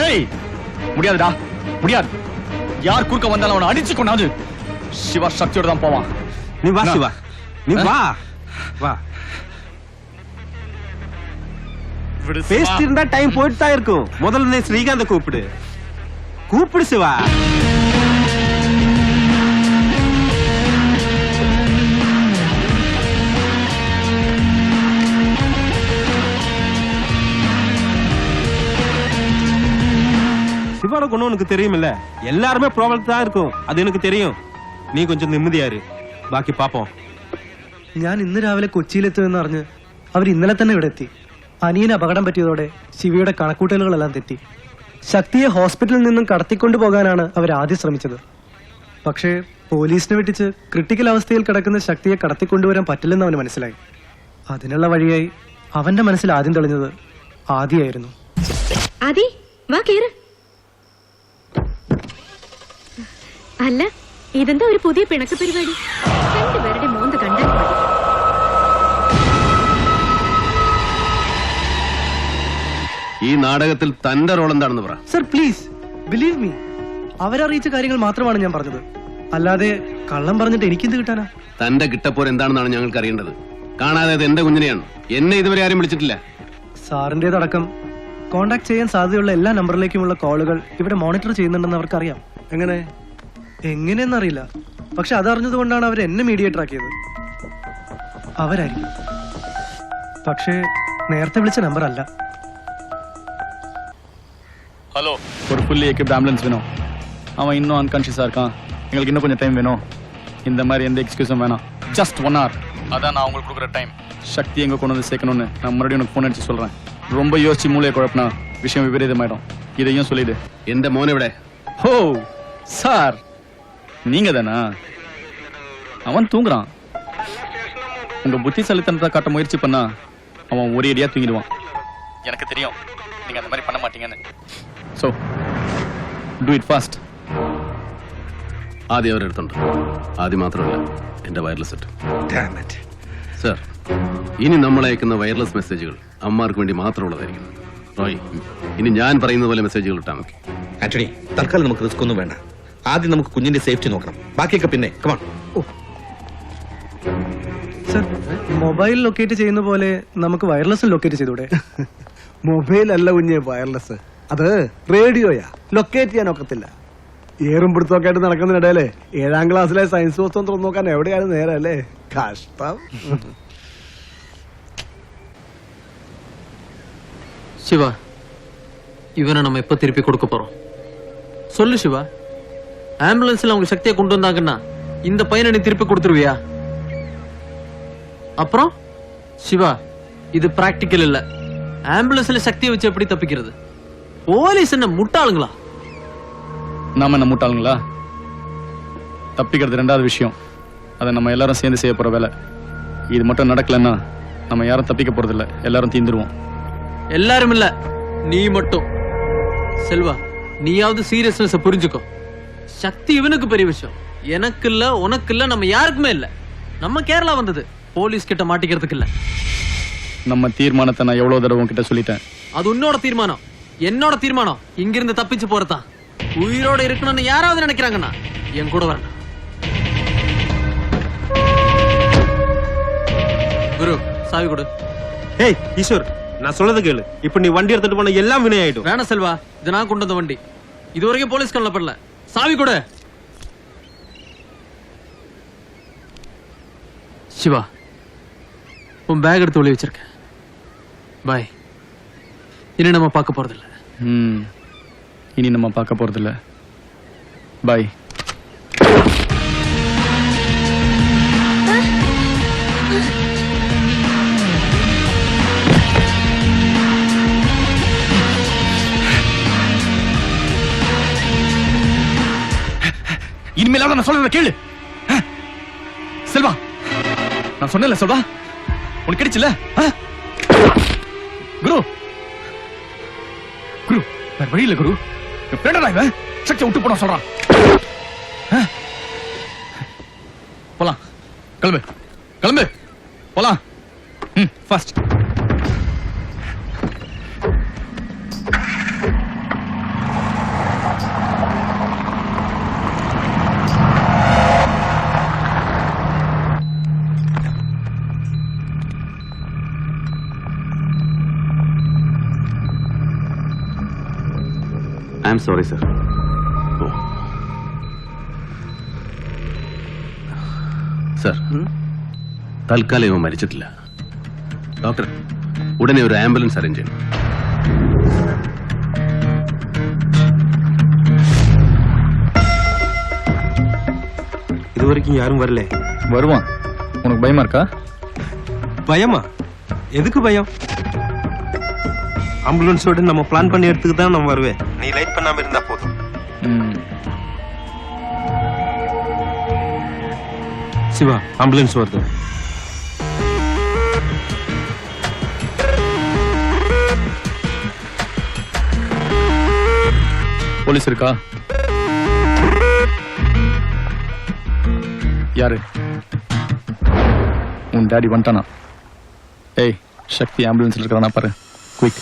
ஏய் முடியாதுடா, முடியாது. யார் குறுக்க வந்தாலும் அவனை அடிச்சு கொண்டாது சிவா சக்தியோட தான் போவான். நீ வா சிவா, நீ வா வா. பேசிட்டு இருந்தா டைம் போயிட்டு தான் இருக்கும். முதல்ல நீ ஸ்ரீகாந்த கூப்பிடு, கூப்பிடு சிவா. சிவாட கொண்டு உனக்கு தெரியுமில்ல, எல்லாருமே ப்ராப்ளம் தான் இருக்கும், அது எனக்கு தெரியும். നീ കൊഞ്ചം നിമ്മതിയാര്, ബാക്കി പാപ്പോ. ഞാൻ ഇന്ന് രാവിലെ കൊച്ചിയിലെത്തുമെന്ന് അറിഞ്ഞ് അവർ ഇന്നലെ തന്നെ ഇവിടെ എത്തി. അനിയന് അപകടം പറ്റിയതോടെ ശിവയുടെ കണക്കൂട്ടലുകളെല്ലാം തെറ്റി. ശക്തിയെ ഹോസ്പിറ്റലിൽ നിന്നും കടത്തിക്കൊണ്ടു പോകാനാണ് അവർ ആദ്യം ശ്രമിച്ചത്. പക്ഷേ പോലീസിനെ വെട്ടിച്ച് ക്രിട്ടിക്കൽ അവസ്ഥയിൽ കിടക്കുന്ന ശക്തിയെ കടത്തിക്കൊണ്ടുവരാൻ പറ്റില്ലെന്ന് അവന് മനസ്സിലായി. അതിനുള്ള വഴിയായി അവന്റെ മനസ്സിൽ ആദ്യം തെളിഞ്ഞത് ആദിയായിരുന്നു. ആദി വാ കേറ്. അല്ല ഇതെന്താ ഒരു പുതിയ പിണക്ക് പരിപാടി? രണ്ടുപേരുടെ മോന്ത് കണ്ടാൽ മതി. ഈ നാടകത്തിൽ തന്റെ റോൾ എന്താണെന്ന് പറ. സർ പ്ലീസ് ബിലീവ് മീ, അവരറിയിച്ച കാര്യങ്ങൾ മാത്രമാണ് ഞാൻ പറഞ്ഞത്. അല്ലാതെ കള്ളം പറഞ്ഞിട്ട് എനിക്കെന്ത് കിട്ടാനാ? തന്റെ കിട്ടപ്പോർ എന്താണെന്നാണ് ഞങ്ങൾക്ക് അറിയേണ്ടത്. കാണാതെ അത് എന്റെ കുഞ്ഞിനെയാണ്. എന്നെ ഇതുവരെ ആരും വിളിച്ചിട്ടില്ല. സാറിന്റേതടക്കം കോണ്ടാക്ട് ചെയ്യാൻ സാധ്യതയുള്ള എല്ലാ നമ്പറിലേക്കുമുള്ള കോളുകൾ ഇവിടെ മോണിറ്റർ ചെയ്യുന്നുണ്ടെന്ന് അവർക്കറിയാം. എങ്ങനെയെന്നറിയില്ല, പക്ഷെ അതറിഞ്ഞതുകൊണ്ടാണ് അവർ എന്നെ മീഡിയേറ്റർ ആക്കിയത്. അവരായിരിക്കും, പക്ഷേ നേരത്തെ വിളിച്ച നമ്പർ അല്ല. ஹலோ, ஒரு ஃபுல்லி எக்யூப்ட் ஆம்புலன்ஸ் வேணும். அவன் இன்னும் அன்கான்ஷியஸாக இருக்கான். எங்களுக்கு இன்னும் கொஞ்சம் டைம் வேணும். இந்த மாதிரி எந்த எக்ஸ்கியூஸும் வேணாம். ஜஸ்ட் 1 hour, அதான் நான் உங்களுக்கு கொடுக்குற டைம். சக்தி எங்கே கொண்டு வந்து சேர்க்கணும்னு நான் மறுபடியும் உனக்கு ஃபோன் அடிச்சு சொல்கிறேன். ரொம்ப யோசிச்சு மூளையை குழப்பினா விஷயம் விபரீதமாயிடும். இதையும் சொல்லிடு. എന്റെ മോനെ എവിടെ? ஓ சார், நீங்க தானா? அவன் தூங்குறான். உங்க புத்திசாலித்தனத்தை காட்ட முயற்சி பண்ணா அவன் ஒரே அடியா தூங்கிடுவான். எனக்கு தெரியும் நீங்க அந்த மாதிரி பண்ண மாட்டீங்கன்னு. So, do it fast. ആദ്യം അവരെടുത്തുണ്ട്. ആദ്യം മാത്രമല്ല, എന്റെ വയർലെസ് സെറ്റ്. സർ, ഇനി നമ്മൾ അയക്കുന്ന വയർലെസ് മെസ്സേജുകൾ അമ്മമാർക്ക് വേണ്ടി മാത്രമുള്ളതായിരിക്കും. റോയ്, ഇനി ഞാൻ പറയുന്ന പോലെ മെസ്സേജുകൾ ഇട്ടാൽ മതി. ആന്റണി, തൽക്കാലം നമുക്ക് റിസ്ക് ഒന്നും വേണ്ട. ആദ്യം നമുക്ക് കുഞ്ഞിന്റെ സേഫ്റ്റി നോക്കണം, ബാക്കിയൊക്കെ പിന്നെ. കമാൺ. സർ, മൊബൈൽ ലൊക്കേറ്റ് ചെയ്യുന്ന പോലെ നമുക്ക് വയർലെസ് ലൊക്കേറ്റ് ചെയ്തൂടെ? മൊബൈൽ അല്ല കുഞ്ഞെ, വയർലെസ്. അത് റേഡിയോയാ, ലൊക്കേറ്റ് ചെയ്യാൻ ഒക്കത്തില്ല. ഏറും പിടുത്തൊക്കെ ആയിട്ട് നടക്കുന്നതിനിടയില് 7ാം ക്ലാസ്സിലെ സയൻസ് പുസ്തകം തുറന്നു നോക്കാൻ എവിടെയാണ് നേരം അല്ലേ? കഷ്ടം. சிவா, இவனை நம்ம எப்ப திருப்பி கொடுக்க போறோம்? சொல்லு சிவா. ஆம்புலன்ஸ்ல அவங்க சக்தியை கொண்டு வந்தாங்கன்னா இந்த பையனை நீ திருப்பி கொடுத்துருவியா? அப்புறம் சிவா, இது பிராக்டிக்கல் இல்ல. ஆம்புலன்ஸ்ல சக்தியை வச்சு எப்படி தப்பிக்கிறது? போலீஸ் என்ன முட்டாளுங்களா? நாம என்ன முட்டாளுங்களா? தப்பிக்கிறது 2வது விஷயம். அதை நம்ம எல்லாரும் சேர்ந்து செய்ய போற வேலை. இது மட்டும் நடக்கலன்னா நம்ம யாரும் தப்பிக்க போறதில்ல, எல்லாரும் தீந்துருவோம். எல்லாரும் இல்ல, நீ மட்டும். செல்வா, நீயாவது சீரியஸ்னஸ் புரிஞ்சுக்கோ. சக்தி இவனுக்கு பெரிய விஷயம், எனக்கு இல்ல, உனக்கு இல்ல, நம்ம யாருக்குமே இல்ல. நம்ம கேரளா வந்தது போலீஸ் கிட்ட மாட்டிக்கிறதுக்கு இல்ல. நம்ம தீர்மானத்தை நான் எவ்வளவு தடவை உன்கிட்ட சொல்லிட்டேன். அது உன்னோட தீர்மானம், என்னோட தீர்மானம் இங்கிருந்து தப்பிச்சு போறதான். உயிரோட இருக்கணும்னு யாராவது நினைக்கிறாங்கன்னா என் கூட வரணும். குரு, சாவி கொடு. ஏய் ஈஸ்வர், நான் சொல்றது கேளு. இப்ப நீ வண்டி எடுத்துட்டு போன எல்லாம் வினையாயிடும். வேணா செல்வா, இது நான் கொண்டு வந்த வண்டி. இது வரைக்கும் போலீஸ் கண்ணப்படல. சாவி கொடு. சிவா, உன் பேக் எடுத்து ஒளி வச்சிருக்க. பாய். இனி நம்ம பார்க்க போறதில்ல. இனி நம்ம பார்க்க போறதில்ல. பாய். இனிமேலாவது நான் சொல்றத கேளு. செல்வா, நான் சொன்னேன்ல செல்வா, உனக்கு கிடைச்சுல? குரு, குரு, வேற வழி இல்ல குரு. இவன் சக்தியை விட்டு போன சொல்றான். போலாம், கிளம்பு கிளம்பு, போலாம். Fast. I am sorry sir. Sir, തൽക്കാലം ഇവ മരിച്ചിട്ടില്ല. ഡോക്ടർ, ഉടനെ ഒരു ആംബുലൻസ് അറേഞ്ച് ചെയ്യണം. இது வரைக்கும் யாரும் வரல. வருவான். உனக்கு பயமா இருக்கா? பயமா? எதுக்கு பயம்? ஆம்புலன்ஸோட நம்ம பிளான் பண்ணி இடத்துக்கு தான் நான் வருவேன். நீ லைட் பண்ணாம இருந்தா போதும். சிவா, ஆம்புலன்ஸ் வருது. போலீஸ் இருக்கா? யாரு? உன் டாடி வந்துட்டானா? ஏய், சக்தி ஆம்புலன்ஸ்ல இருக்கிறானா பாரு. குயிக்.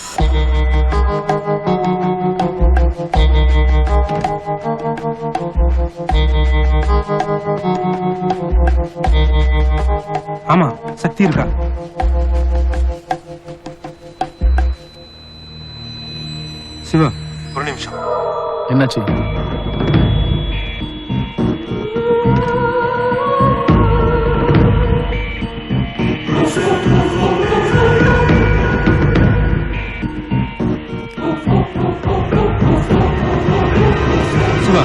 ஆமா, சக்தி இருக்கா? சிவா, ஒரு நிமிஷம். என்னாச்சு? சிவா,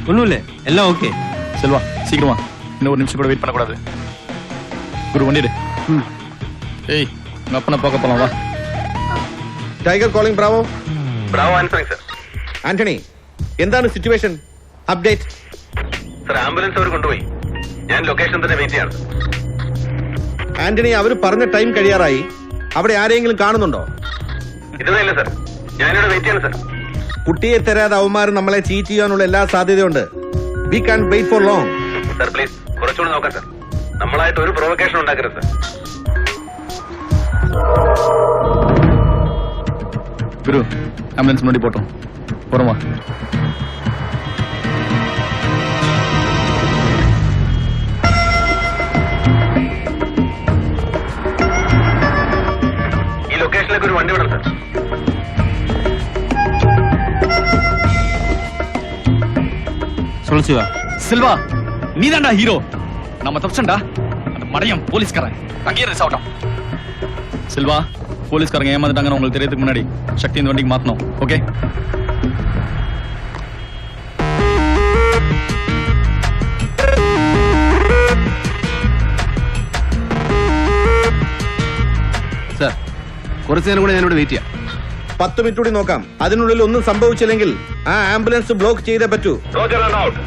ஒண்ணும் இல்ல, எல்லாம் ஓகே. செல்வா, சீக்கிரமா. இன்னும் ஒரு நிமிஷம் கூட வெயிட் பண்ணக்கூடாது. குரு வண்டிடு. ஏய், உங்க அப்பனை பார்க்க போலாம் வா. Tiger calling Bravo. Bravo answering sir. Antony, എന്താണ് സിറ്റുവേഷൻ? അപ്ഡേറ്റ്. സർ, ആംബുലൻസ് അവർ കൊണ്ടുപോയി. ഞാൻ ലൊക്കേഷൻ തന്നെ വെയിറ്റ് ചെയ്യാണ്. ആന്റണി, അവർ പറഞ്ഞ ടൈം കഴിയാറായി. അവിടെ ആരെങ്കിലും കാണുന്നുണ്ടോ? ഇതുവരെ ഇല്ല സർ. ഞാനിവിടെ വെയിറ്റ് ചെയ്യാണ് സർ. കുട്ടിയെ തരാതെ അവന്മാർ നമ്മളെ ചീറ്റ് ചെയ്യാനുള്ള എല്ലാ സാധ്യതയുണ്ട്. We can wait for long. Sir, please കുറച്ചുകൂടി നോക്കാം സർ. നമ്മളായിട്ട് ഒരു പ്രൊവക്കേഷൻ ഉണ്ടാക്കരുത് സർ. குரு, ஆம்புலன்ஸ் முன்னாடி போட்டோம். போறோமா? ഈ ലൊക്കേഷനിലേക്ക് ഒരു വണ്ടി വിടണം സർ. சொல்லு சிவா. செல்வா, நீதான்டா ஹீரோ. நம்ம தப்பிச்சண்டா. அந்த மடையம் போலீஸ்காரன் அங்கேயே ரிஸ் ஆகட்டும். செல்வா, போலீஸ்காரங்க ஏமாந்துட்டாங்கன்னு உங்களுக்கு தெரியறதுக்கு முன்னாடி சக்தி இந்த வண்டிக்கு மாத்தணும். ஓகே? സർ, കുറച്ചു നേരം കൂടെ ഞാനിവിടെ വെയിറ്റ് ചെയ്യാം. 10 മിനിറ്റ് കൂടി നോക്കാം. അതിനുള്ളിൽ ഒന്നും സംഭവിച്ചില്ലെങ്കിൽ ആ ആംബുലൻസ് ബ്ലോക്ക് ചെയ്തേ പറ്റൂ. Roger and out.